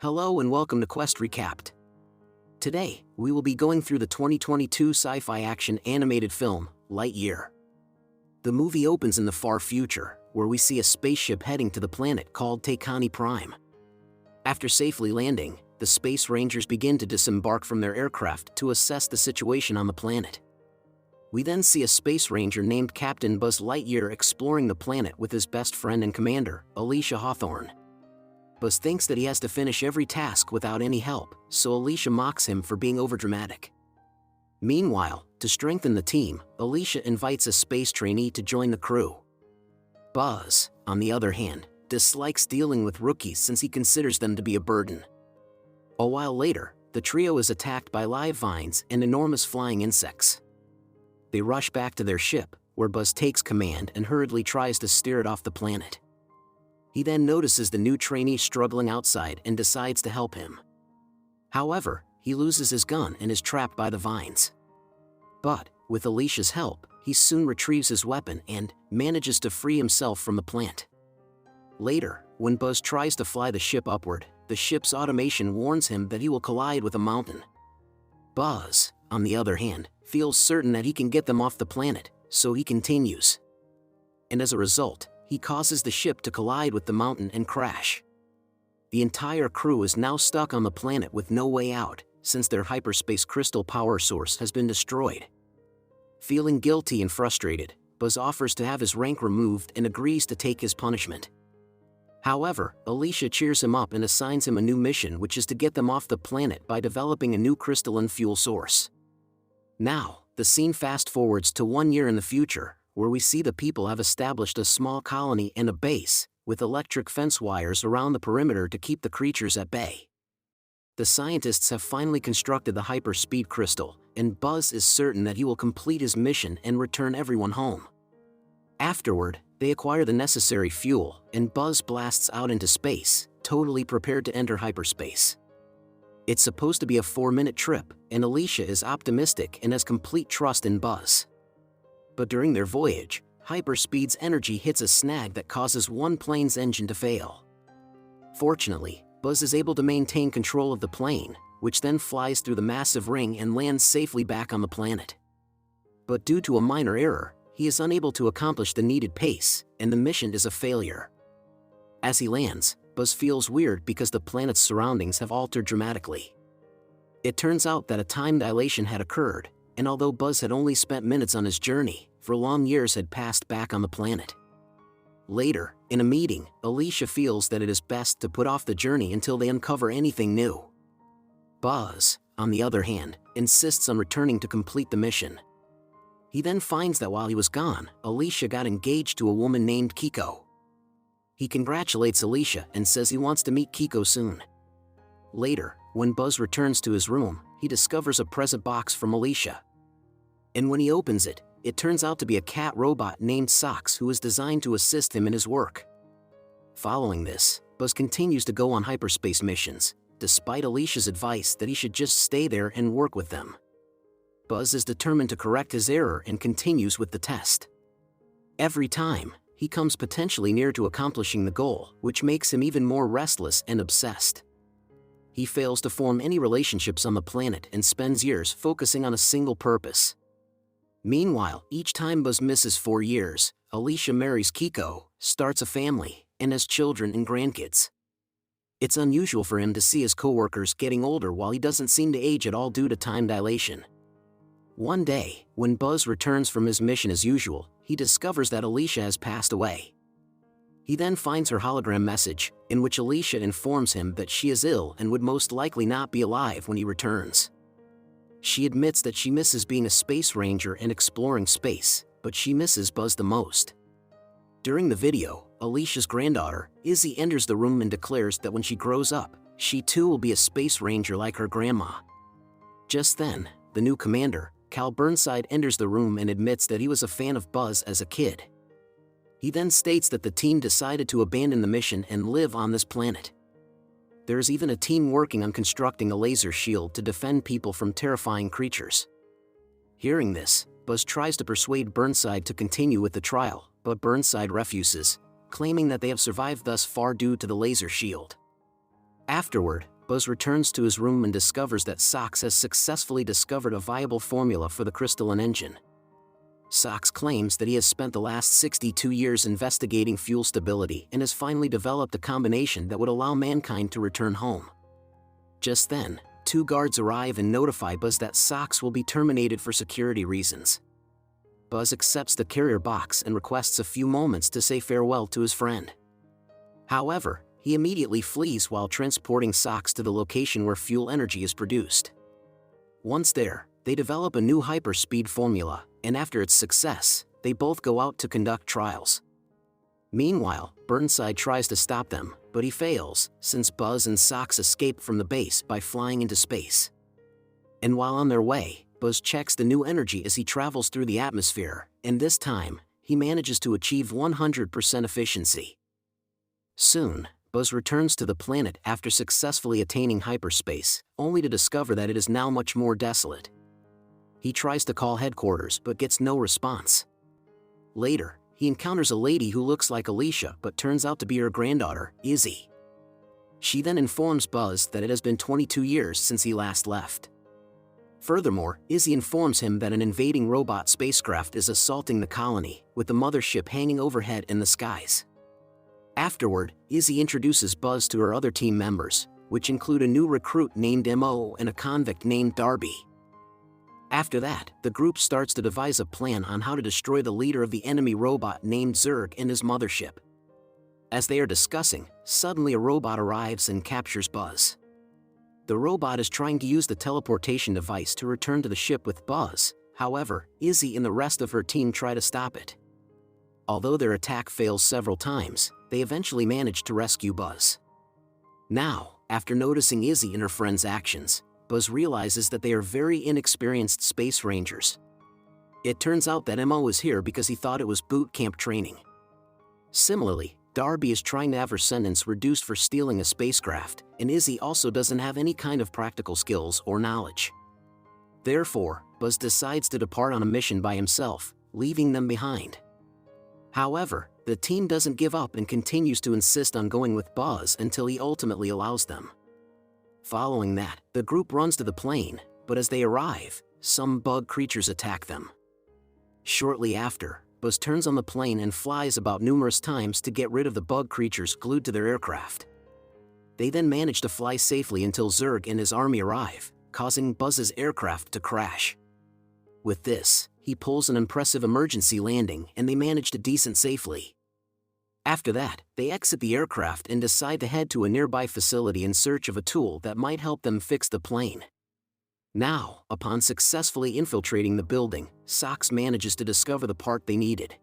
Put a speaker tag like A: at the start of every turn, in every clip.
A: Hello and welcome to Quest Recapped. Today, we will be going through the 2022 sci-fi action animated film, Lightyear. The movie opens in the far future, where we see a spaceship heading to the planet called Takani Prime. After safely landing, the Space Rangers begin to disembark from their aircraft to assess the situation on the planet. We then see a Space Ranger named Captain Buzz Lightyear exploring the planet with his best friend and commander, Alicia Hawthorne. Buzz thinks that he has to finish every task without any help, so Alicia mocks him for being overdramatic. Meanwhile, to strengthen the team, Alicia invites a space trainee to join the crew. Buzz, on the other hand, dislikes dealing with rookies since he considers them to be a burden. A while later, the trio is attacked by live vines and enormous flying insects. They rush back to their ship, where Buzz takes command and hurriedly tries to steer it off the planet. He then notices the new trainee struggling outside and decides to help him. However, he loses his gun and is trapped by the vines. But, with Alicia's help, he soon retrieves his weapon and manages to free himself from the plant. Later, when Buzz tries to fly the ship upward, the ship's automation warns him that he will collide with a mountain. Buzz, on the other hand, feels certain that he can get them off the planet, so he continues. And as a result, he causes the ship to collide with the mountain and crash. The entire crew is now stuck on the planet with no way out, since their hyperspace crystal power source has been destroyed. Feeling guilty and frustrated, Buzz offers to have his rank removed and agrees to take his punishment. However, Alicia cheers him up and assigns him a new mission, which is to get them off the planet by developing a new crystalline fuel source. Now, the scene fast forwards to 1 year in the future, where we see the people have established a small colony and a base, with electric fence wires around the perimeter to keep the creatures at bay. The scientists have finally constructed the hyperspeed crystal, and Buzz is certain that he will complete his mission and return everyone home. Afterward, they acquire the necessary fuel, and Buzz blasts out into space, totally prepared to enter hyperspace. It's supposed to be a 4-minute trip, and Alicia is optimistic and has complete trust in Buzz. But during their voyage, hyperspeed's energy hits a snag that causes one plane's engine to fail. Fortunately, Buzz is able to maintain control of the plane, which then flies through the massive ring and lands safely back on the planet. But due to a minor error, he is unable to accomplish the needed pace, and the mission is a failure. As he lands, Buzz feels weird because the planet's surroundings have altered dramatically. It turns out that a time dilation had occurred, and although Buzz had only spent minutes on his journey, for long years had passed back on the planet. Later, in a meeting, Alicia feels that it is best to put off the journey until they uncover anything new. Buzz, on the other hand, insists on returning to complete the mission. He then finds that while he was gone, Alicia got engaged to a woman named Kiko. He congratulates Alicia and says he wants to meet Kiko soon. Later, when Buzz returns to his room, he discovers a present box from Alicia. And when he opens it, it turns out to be a cat robot named Socks who is designed to assist him in his work. Following this, Buzz continues to go on hyperspace missions, despite Alicia's advice that he should just stay there and work with them. Buzz is determined to correct his error and continues with the test. Every time, he comes potentially near to accomplishing the goal, which makes him even more restless and obsessed. He fails to form any relationships on the planet and spends years focusing on a single purpose. Meanwhile, each time Buzz misses 4 years, Alicia marries Kiko, starts a family, and has children and grandkids. It's unusual for him to see his coworkers getting older while he doesn't seem to age at all due to time dilation. One day, when Buzz returns from his mission as usual, he discovers that Alicia has passed away. He then finds her hologram message, in which Alicia informs him that she is ill and would most likely not be alive when he returns. She admits that she misses being a space ranger and exploring space, but she misses Buzz the most. During the video, Alicia's granddaughter, Izzy, enters the room and declares that when she grows up, she too will be a space ranger like her grandma. Just then, the new commander, Cal Burnside, enters the room and admits that he was a fan of Buzz as a kid. He then states that the team decided to abandon the mission and live on this planet. There is even a team working on constructing a laser shield to defend people from terrifying creatures. Hearing this, Buzz tries to persuade Burnside to continue with the trial, but Burnside refuses, claiming that they have survived thus far due to the laser shield. Afterward, Buzz returns to his room and discovers that Sox has successfully discovered a viable formula for the crystalline engine. Sox claims that he has spent the last 62 years investigating fuel stability and has finally developed a combination that would allow mankind to return home. Just then, 2 guards arrive and notify Buzz that Sox will be terminated for security reasons. Buzz accepts the carrier box and requests a few moments to say farewell to his friend. However, he immediately flees while transporting Sox to the location where fuel energy is produced. Once there, they develop a new hyperspeed formula, and after its success, they both go out to conduct trials. Meanwhile, Burnside tries to stop them, but he fails, since Buzz and Sox escape from the base by flying into space. And while on their way, Buzz checks the new energy as he travels through the atmosphere, and this time, he manages to achieve 100% efficiency. Soon, Buzz returns to the planet after successfully attaining hyperspace, only to discover that it is now much more desolate. He tries to call headquarters but gets no response. Later, he encounters a lady who looks like Alicia but turns out to be her granddaughter, Izzy. She then informs Buzz that it has been 22 years since he last left. Furthermore, Izzy informs him that an invading robot spacecraft is assaulting the colony, with the mothership hanging overhead in the skies. Afterward, Izzy introduces Buzz to her other team members, which include a new recruit named Mo and a convict named Darby. After that, the group starts to devise a plan on how to destroy the leader of the enemy robot named Zurg and his mothership. As they are discussing, suddenly a robot arrives and captures Buzz. The robot is trying to use the teleportation device to return to the ship with Buzz, however, Izzy and the rest of her team try to stop it. Although their attack fails several times, they eventually manage to rescue Buzz. Now, after noticing Izzy and her friend's actions, Buzz realizes that they are very inexperienced space rangers. It turns out that Mo is here because he thought it was boot camp training. Similarly, Darby is trying to have her sentence reduced for stealing a spacecraft, and Izzy also doesn't have any kind of practical skills or knowledge. Therefore, Buzz decides to depart on a mission by himself, leaving them behind. However, the team doesn't give up and continues to insist on going with Buzz until he ultimately allows them. Following that, the group runs to the plane, but as they arrive, some bug creatures attack them. Shortly after, Buzz turns on the plane and flies about numerous times to get rid of the bug creatures glued to their aircraft. They then manage to fly safely until Zurg and his army arrive, causing Buzz's aircraft to crash. With this, he pulls an impressive emergency landing and they manage to descent safely. After that, they exit the aircraft and decide to head to a nearby facility in search of a tool that might help them fix the plane. Now, upon successfully infiltrating the building, Sox manages to discover the part they needed.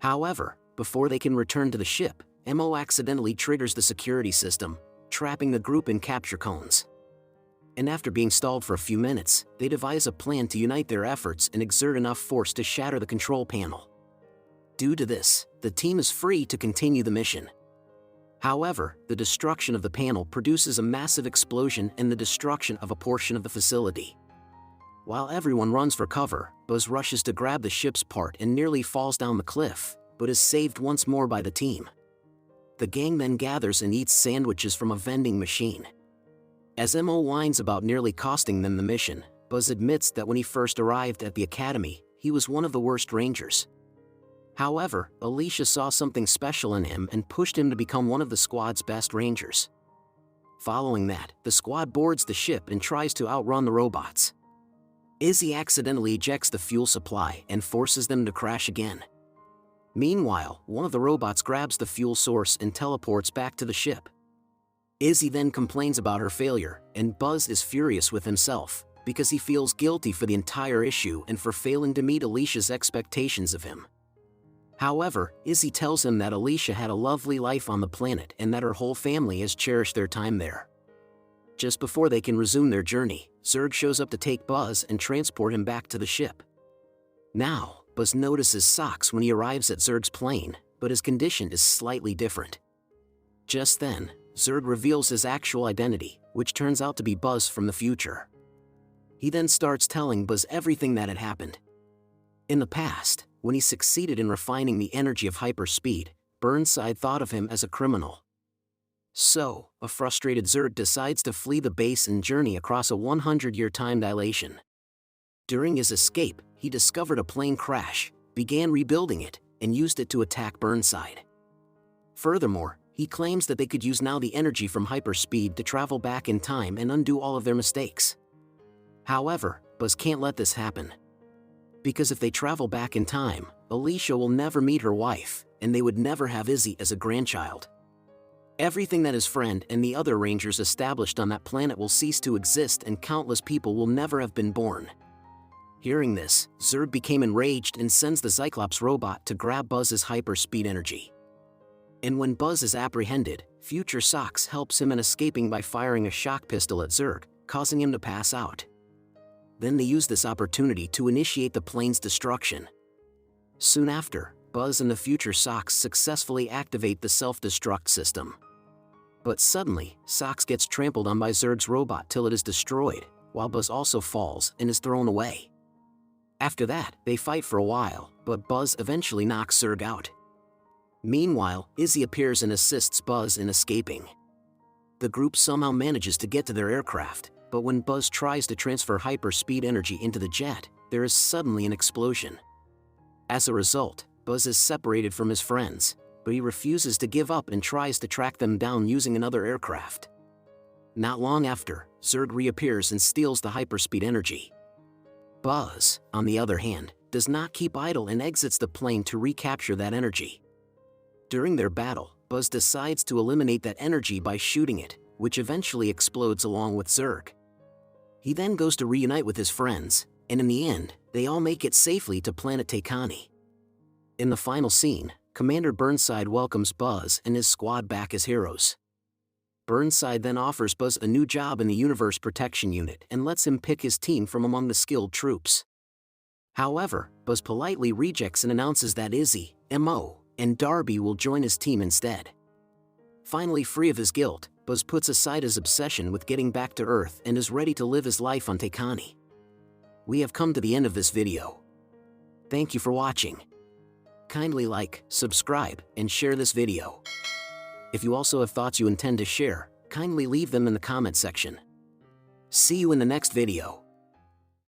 A: However, before they can return to the ship, Mo accidentally triggers the security system, trapping the group in capture cones. And after being stalled for a few minutes, they devise a plan to unite their efforts and exert enough force to shatter the control panel. Due to this, the team is free to continue the mission. However, the destruction of the panel produces a massive explosion and the destruction of a portion of the facility. While everyone runs for cover, Buzz rushes to grab the ship's part and nearly falls down the cliff, but is saved once more by the team. The gang then gathers and eats sandwiches from a vending machine. As Mo whines about nearly costing them the mission, Buzz admits that when he first arrived at the academy, he was one of the worst rangers. However, Alicia saw something special in him and pushed him to become one of the squad's best rangers. Following that, the squad boards the ship and tries to outrun the robots. Izzy accidentally ejects the fuel supply and forces them to crash again. Meanwhile, one of the robots grabs the fuel source and teleports back to the ship. Izzy then complains about her failure, and Buzz is furious with himself, because he feels guilty for the entire issue and for failing to meet Alicia's expectations of him. However, Izzy tells him that Alicia had a lovely life on the planet and that her whole family has cherished their time there. Just before they can resume their journey, Zurg shows up to take Buzz and transport him back to the ship. Now, Buzz notices Sox when he arrives at Zurg's plane, but his condition is slightly different. Just then, Zurg reveals his actual identity, which turns out to be Buzz from the future. He then starts telling Buzz everything that had happened. In the past, when he succeeded in refining the energy of hyperspeed, Burnside thought of him as a criminal. So, a frustrated Zurg decides to flee the base and journey across a 100-year time dilation. During his escape, he discovered a plane crash, began rebuilding it, and used it to attack Burnside. Furthermore, he claims that they could use now the energy from hyperspeed to travel back in time and undo all of their mistakes. However, Buzz can't let this happen. Because if they travel back in time, Alicia will never meet her wife, and they would never have Izzy as a grandchild. Everything that his friend and the other Rangers established on that planet will cease to exist, and countless people will never have been born. Hearing this, Zurg became enraged and sends the Cyclops robot to grab Buzz's hyperspeed energy. And when Buzz is apprehended, Future Socks helps him in escaping by firing a shock pistol at Zurg, causing him to pass out. Then they use this opportunity to initiate the plane's destruction. Soon after, Buzz and the Future Socks successfully activate the self-destruct system. But suddenly, Socks gets trampled on by Zurg's robot till it is destroyed, while Buzz also falls and is thrown away. After that, they fight for a while, but Buzz eventually knocks Zurg out. Meanwhile, Izzy appears and assists Buzz in escaping. The group somehow manages to get to their aircraft, but when Buzz tries to transfer hyperspeed energy into the jet, there is suddenly an explosion. As a result, Buzz is separated from his friends, but he refuses to give up and tries to track them down using another aircraft. Not long after, Zurg reappears and steals the hyperspeed energy. Buzz, on the other hand, does not keep idle and exits the plane to recapture that energy. During their battle, Buzz decides to eliminate that energy by shooting it, which eventually explodes along with Zurg. He then goes to reunite with his friends, and in the end, they all make it safely to planet Takani. In the final scene, Commander Burnside welcomes Buzz and his squad back as heroes. Burnside then offers Buzz a new job in the Universe Protection Unit and lets him pick his team from among the skilled troops. However, Buzz politely rejects and announces that Izzy, M.O., and Darby will join his team instead. Finally free of his guilt, Buzz puts aside his obsession with getting back to Earth and is ready to live his life on Takani. We have come to the end of this video. Thank you for watching. Kindly like, subscribe, and share this video. If you also have thoughts you intend to share, kindly leave them in the comment section. See you in the next video.